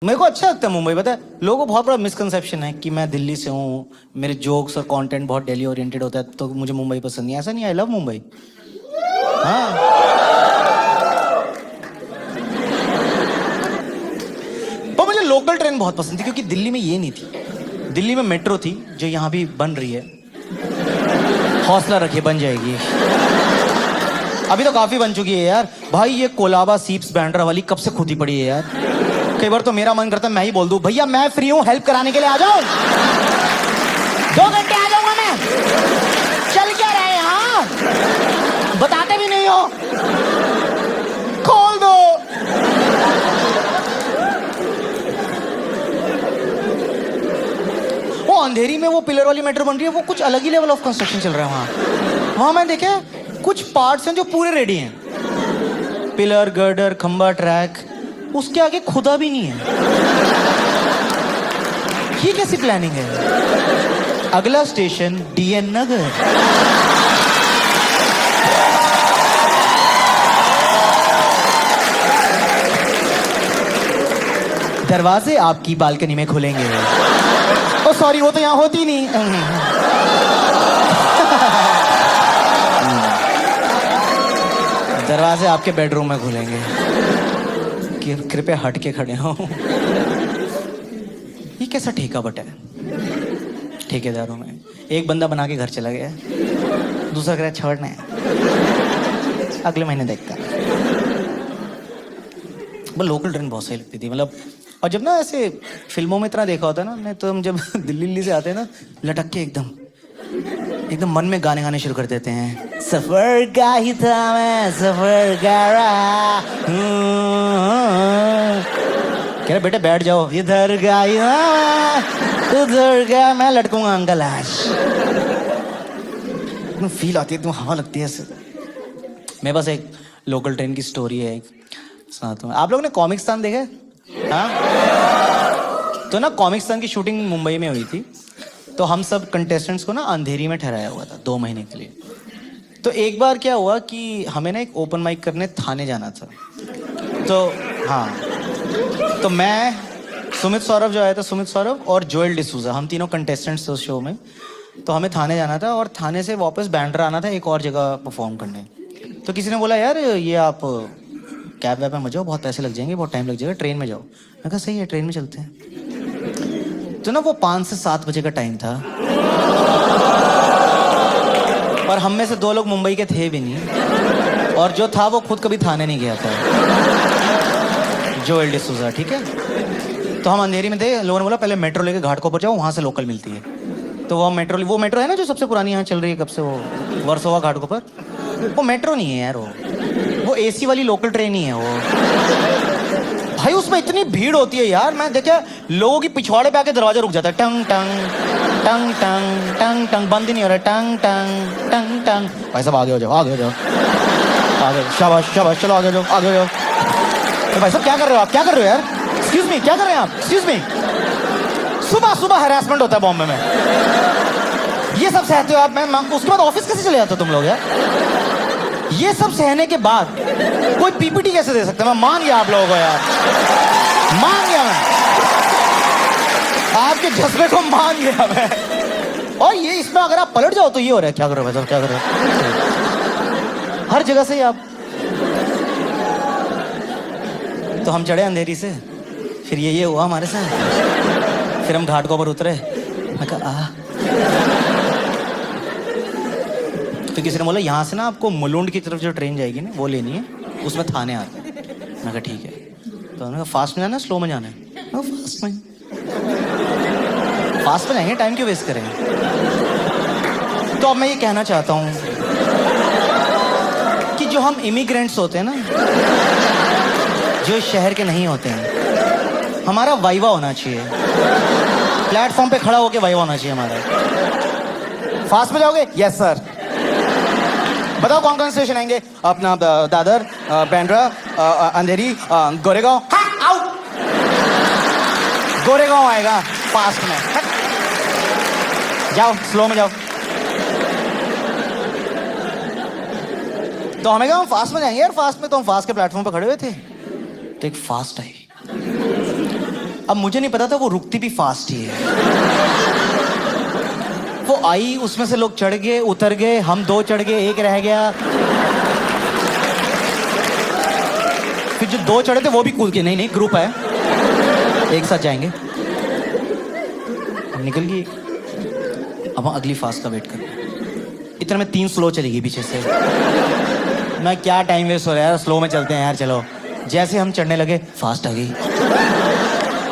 मेरे को अच्छा लगता है मुंबई। पता है लोगों को बहुत बड़ा मिसकंसेप्शन है कि मैं दिल्ली से हूँ, मेरे जोक्स और कंटेंट बहुत दिल्ली ओरिएंटेड होता है तो मुझे मुंबई पसंद नहीं। ऐसा नहीं, आई लव मुंबई। हाँ, पर मुझे लोकल ट्रेन बहुत पसंद थी क्योंकि दिल्ली में ये नहीं थी। दिल्ली में मेट्रो थी जो यहाँ भी बन रही है, हौसला रखिए बन जाएगी। अभी तो काफी बन चुकी है यार भाई। ये कोलाबा सीप्स बैंड्रा वाली कब से खुदी पड़ी है यार। कई बार तो मेरा मन करता है मैं ही बोल दूं, भैया मैं फ्री हूं, हेल्प कराने के लिए आ जाओ, 2 घंटे आ जाऊंगा मैं। चल क्या रहे यहाँ, बताते भी नहीं हो, खोल दो। वो अंधेरी में वो पिलर वाली मेट्रो बन रही है, वो कुछ अलग ही लेवल ऑफ कंस्ट्रक्शन चल रहा है वहां मैं देखे कुछ पार्ट्स हैं जो पूरे रेडी हैं, पिलर, गर्डर, खंबा, ट्रैक, उसके आगे खुदा भी नहीं है। ये कैसी प्लानिंग है? अगला स्टेशन डीएन नगर। दरवाजे आपकी बालकनी में खुलेंगे। ओ सॉरी, वो तो यहां होती नहीं। दरवाजे आपके बेडरूम में खुलेंगे। कृपया हट के खड़े हो। ये कैसा ठेका बटा है ठेकेदारों में। एक बंदा बना के घर चला गया, दूसरा कह रहा है छोड़ना है, अगले महीने देखता। बस लोकल ट्रेन बहुत सही लगती थी मतलब। और जब ना ऐसे फिल्मों में इतना देखा होता है ना, नहीं तो हम जब दिल्ली से आते हैं ना, लटक के एकदम मन में गाने गाने शुरू कर देते हैं। सफर का ही था मैं, सफर का रहा। कह रहे बेटे बैठ जाओ, इधर का ही था उधर का मैं लटकूंगा अंकल आज। तुम फील आती है, तुम हवा लगती है ऐसे। मैं बस एक लोकल ट्रेन की स्टोरी है सुनाता हूँ। आप लोगों ने कॉमिक्स्तान देखा है? हाँ, तो ना कॉमिक्स्तान की शूटिंग मुंबई में हुई थी, तो हम सब कंटेस्टेंट्स को ना अंधेरी में ठहराया हुआ था 2 महीने के लिए। तो एक बार क्या हुआ कि हमें ना एक ओपन माइक करने थाने जाना था। तो हाँ, तो मैं, सुमित सौरभ जो आया था, सुमित सौरभ और जोएल डिसूजा, हम तीनों कंटेस्टेंट्स थे उस शो में। तो हमें थाने जाना था और थाने से वापस बैंड्रा आना था एक और जगह परफॉर्म करने। तो किसी ने बोला यार ये आप कैब वैब में मत जाओ, बहुत पैसे लग जाएंगे, बहुत टाइम लग जाएगा, ट्रेन में जाओ। मैं कहा सही है, ट्रेन में चलते हैं। तो ना वो 5 से 7 बजे का टाइम था और हम में से 2 लोग मुंबई के थे भी नहीं, और जो था वो खुद कभी थाने नहीं गया था, जोएल डिसूजा, ठीक है। तो हम अंधेरी में थे, लोगों ने बोला पहले मेट्रो लेके घाटकोपर जाओ, वहां से लोकल मिलती है। तो वो मेट्रो है ना जो सबसे पुरानी यहाँ चल रही है कब से, वो वर्सोवा घाटकोपर, वो मेट्रो नहीं है यार, वो एसी वाली लोकल ट्रेन ही है वो। भाई उसमें इतनी भीड़ होती है यार, मैं देखा लोगों की पिछवाड़े पे आके दरवाजा रुक जाता है, टंग टंग टंग टंग टंग टंग, बंद ही नहीं हो रहा, टंग टंग टंग टंग। भाई साहब आगे हो जाओ, आगे हो जाओ, आगे, शाबाश शाबाश, चलो आगे जाओ, आगे जाओ। तो भाई साहब क्या कर रहे हो आप, क्या कर रहे हो यार? एक्सक्यूज मी, क्या कर रहे हैं आप? Excuse me. सुबह सुबह हैरेसमेंट होता है बॉम्बे में, ये सब सहते हो आप? मैं उसके बाद ऑफिस कैसे चले जाते हो तुम लोग यार? ये सब सहने के बाद कोई पीपीटी कैसे दे सकता है? मैं मान गया आप लोगों को यार, मान गया मैं, आपके जज्बे को मान गया मैं। और ये इसमें अगर आप पलट जाओ तो ये हो रहा है, क्या कर रहे हो भाई, क्या कर रहे हो? हर जगह से ही आप। तो हम चढ़े अंधेरी से, फिर ये हुआ हमारे साथ। फिर हम घाटकोपर उतरे, मैं कहा तो किसी ने बोला यहाँ से ना आपको मुलुंड की तरफ जो ट्रेन जाएगी ना वो लेनी है, उसमें थाने आते हैं। मैं कहा ठीक है। तो उन्होंने कहा फास्ट में जाना है स्लो में जाना है? फास्ट में। फास्ट में जाएंगे, टाइम क्यों वेस्ट करेंगे? तो अब मैं ये कहना चाहता हूँ कि जो हम इमिग्रेंट्स होते हैं ना, जो इस शहर के नहीं होते हैं, हमारा वाइवा होना चाहिए, प्लेटफॉर्म पे खड़ा होके वाइवा होना चाहिए हमारा। फास्ट में जाओगे? Yes sir. बताओ कौन कौन स्टेशन आएंगे? अपना दादर, बैंड्रा, अंधेरी, गोरेगांव। हाँ, आउट। गोरेगांव आएगा फास्ट में, जाओ स्लो में जाओ। तो हमें कहा हम फास्ट में जाएंगे यार, फास्ट में। तो हम फास्ट के प्लेटफॉर्म पर खड़े हुए थे, तो एक फास्ट आई, अब मुझे नहीं पता था वो रुकती भी फास्ट ही है। वो आई, उसमें से लोग चढ़ गए, उतर गए, हम 2 चढ़ गए, 1 रह गया। फिर जो 2 चढ़े थे वो भी कूद के, नहीं ग्रुप है, एक साथ जाएंगे। हम निकल गए। अब हम अगली फास्ट का वेट कर रहे हैं। इतने में 3 स्लो चली गई पीछे से। मैं क्या टाइम वेस्ट हो रहा है यार, स्लो में चलते हैं यार, चलो। जैसे हम चढ़ने लगे फास्ट आ गई।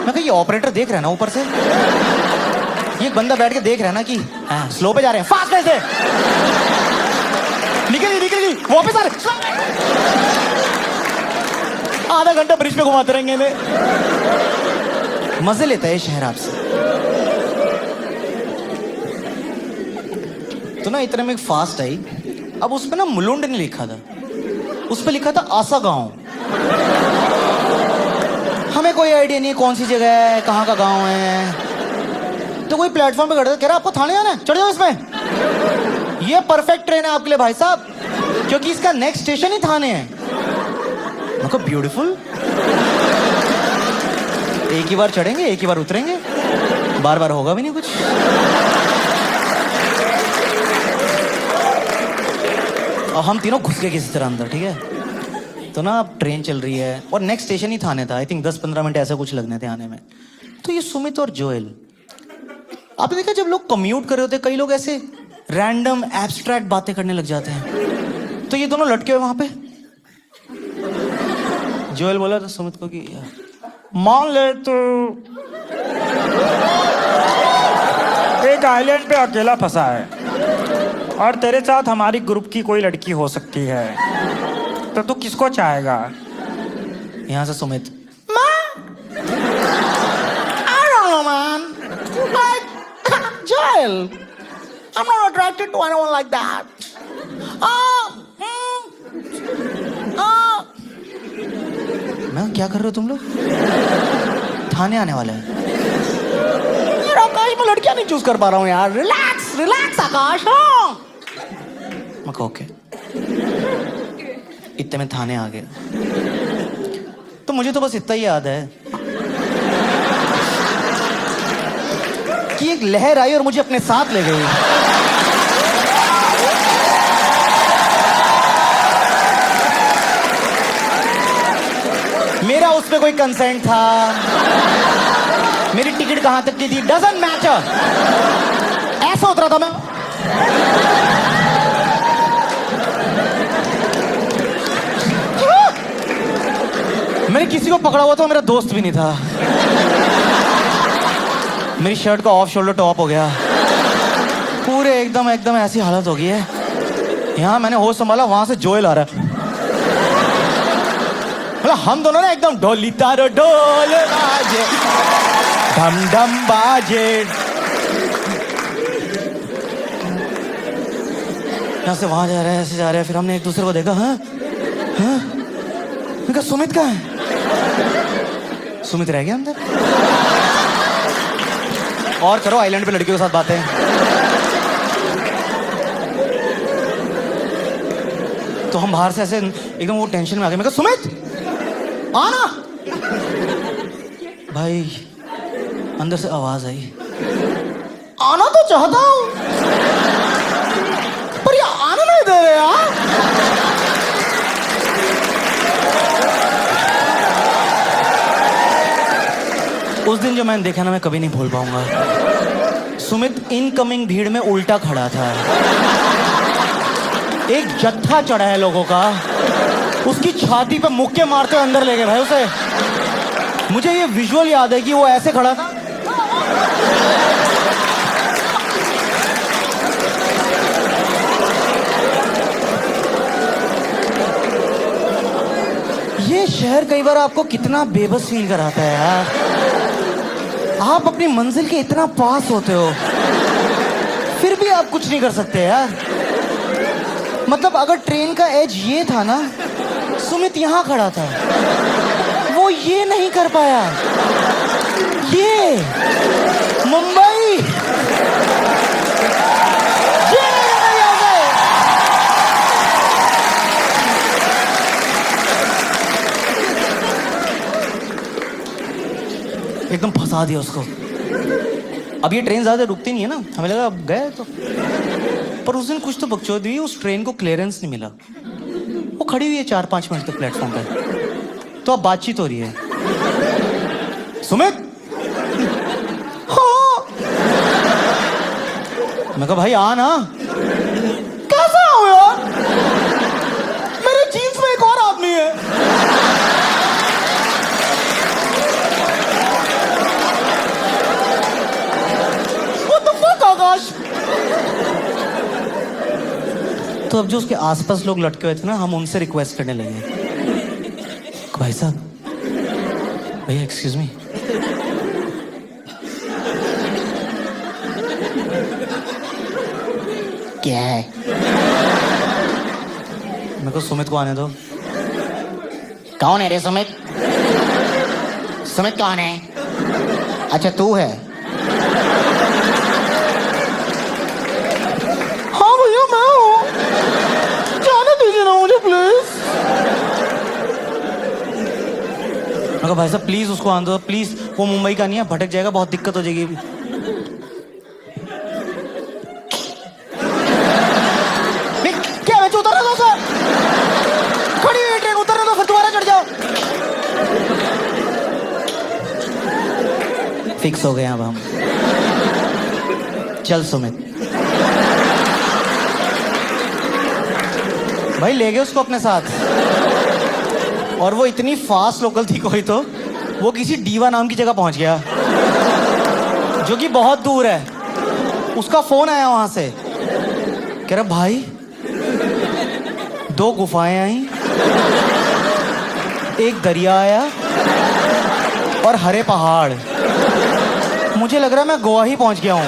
मैं कहा ये ऑपरेटर देख रहा है ना ऊपर से, ये एक बंदा बैठ के देख रहा है ना कि स्लो पे जा रहे हैं, फास्ट कैसे? निकल गई वापस आ रहे। आधा घंटा ब्रिज पे घुमाते रहेंगे इन्हें। मजे लेता है शहर आपसे। तो ना इतने में एक फास्ट आई। अब उसमें ना मुलुंड नहीं लिखा था, उस पे लिखा था आसा गांव। हमें कोई आइडिया नहीं कौन सी जगह है, कहाँ का गांव है। तो कोई प्लेटफॉर्म पे खड़ा था, कह रहा आपको थाने जाना है, चढ़ जाओ इसमें, ये परफेक्ट ट्रेन है आपके लिए भाई साहब, क्योंकि इसका नेक्स्ट स्टेशन ही थाने है। मैं कहा ब्यूटीफुल, एक ही बार चढ़ेंगे, एक ही बार उतरेंगे, बार बार होगा भी नहीं कुछ। और हम तीनों घुस गए किसी तरह अंदर, ठीक है। तो ना अब ट्रेन चल रही है और नेक्स्ट स्टेशन ही थाने था। आई थिंक 10-15 मिनट ऐसा कुछ लगने थे आने में। तो ये सुमित और जोएल, आपने देखा जब लोग कम्यूट कर रहे होते, कई लोग ऐसे रैंडम एब्स्ट्रैक्ट बातें करने लग जाते हैं। तो ये दोनों लटके हुए वहां पे। जोएल बोला था सुमित को कि मान ले तो एक आइलैंड पे अकेला फंसा है और तेरे साथ हमारी ग्रुप की कोई लड़की हो सकती है, तो तू किसको चाहेगा? यहां से Sumit, I don't know, man. Joel, I'm not attracted to anyone like that. मैं क्या कर रहे हो तुम लोग? थाने आने वाले हैं यार। आकाश, मैं लड़कियां नहीं चूज कर पा रहा हूँ यार। रिलैक्स आकाश। मैं कहा ओके। इतने में थाने आ गया। तो मुझे तो बस इतना ही याद है कि एक लहर आई और मुझे अपने साथ ले गई। मेरा उस पे कोई कंसेंट था, मेरी टिकट कहां तक की थी, डजंट मैटर। ऐसा उतरा था मैं। मैंने किसी को पकड़ा हुआ था, मेरा दोस्त भी नहीं था। मेरी शर्ट का ऑफ शोल्डर टॉप हो गया, पूरे एकदम ऐसी हालत हो गई है। यहां मैंने होश संभाला, वहां से जोएल आ रहा है। मतलब हम दोनों ना एकदम ढोली तारो ढोल बाजे, डम डम बाजे। यहां से वहां जा रहे हैं, ऐसे जा रहे हैं। फिर हमने एक दूसरे को देखा। हाँ कहा सुमित कहाँ है? सुमित रह गया अंदर। और करो आइलैंड पे लड़कियों के साथ बातें। तो हम बाहर से ऐसे एकदम वो टेंशन में आ गए। मैं कहा सुमित आना। भाई अंदर से आवाज आई, आना तो चाहता हूं पर ये आना नहीं दे रहे यार। उस दिन जो मैंने देखा ना, मैं कभी नहीं भूल पाऊंगा। सुमित इनकमिंग भीड़ में उल्टा खड़ा था। एक जत्था चढ़ा है लोगों का, उसकी छाती पे मुक्के मारते हुए अंदर ले गए भाई उसे। मुझे ये विजुअल याद है कि वो ऐसे खड़ा था। ये शहर कई बार आपको कितना बेबस फील कराता है यार। आप अपनी मंजिल के इतना पास होते हो, फिर भी आप कुछ नहीं कर सकते यार। मतलब अगर ट्रेन का एज ये था ना, सुमित यहां खड़ा था, वो ये नहीं कर पाया। ये मुंबई, ये नहीं आ गए। एकदम फंसा दिया उसको। अब ये ट्रेन ज्यादा रुकती नहीं है ना, हमें लगा अब गए तो, पर उस दिन कुछ तो बकचोद हुई, उस ट्रेन को क्लियरेंस नहीं मिला। वो खड़ी हुई है 4-5 मिनट तक प्लेटफॉर्म पे, तो अब बातचीत हो रही है। सुमित, हाँ। मैं कहा भाई आ ना। कैसा हो यार, मेरे जीन्स में एक और आदमी है। What the fuck, आकाश। तो अब जो उसके आसपास लोग लटके हुए थे ना, हम उनसे रिक्वेस्ट करने लगे, भाई साहब, भैया एक्सक्यूज मी, क्या है? मेरे को सुमित को आने दो। कौन है रे सुमित? सुमित कौन है? अच्छा तू है? हाँ भैया मैं हूँ, जाने दीजिए ना मुझे प्लीज। मैं कहा भाई साहब प्लीज उसको आने दो प्लीज, वो मुंबई का नहीं है, भटक जाएगा, बहुत दिक्कत हो जाएगी। क्या मैं उतर दो सर, खड़ी हुई ट्रेन उतर दो, फिर दोबारा चढ़ जाओ। फिक्स हो गए अब हम। चल सुमित। भाई ले गए उसको अपने साथ, और वो इतनी फास्ट लोकल थी कोई तो, वो किसी डीवा नाम की जगह पहुंच गया जो कि बहुत दूर है। उसका फोन आया वहां से, कह रहा भाई 2 गुफाएं आई, एक दरिया आया और हरे पहाड़, मुझे लग रहा है मैं गोवा ही पहुंच गया हूं।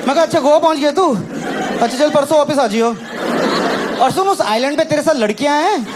मैं कहा अच्छा गोवा पहुंच गया तू, अच्छा चल परसों वापस आ जियो। और सुन उस आइलैंड पे तेरे साथ लड़कियां हैं?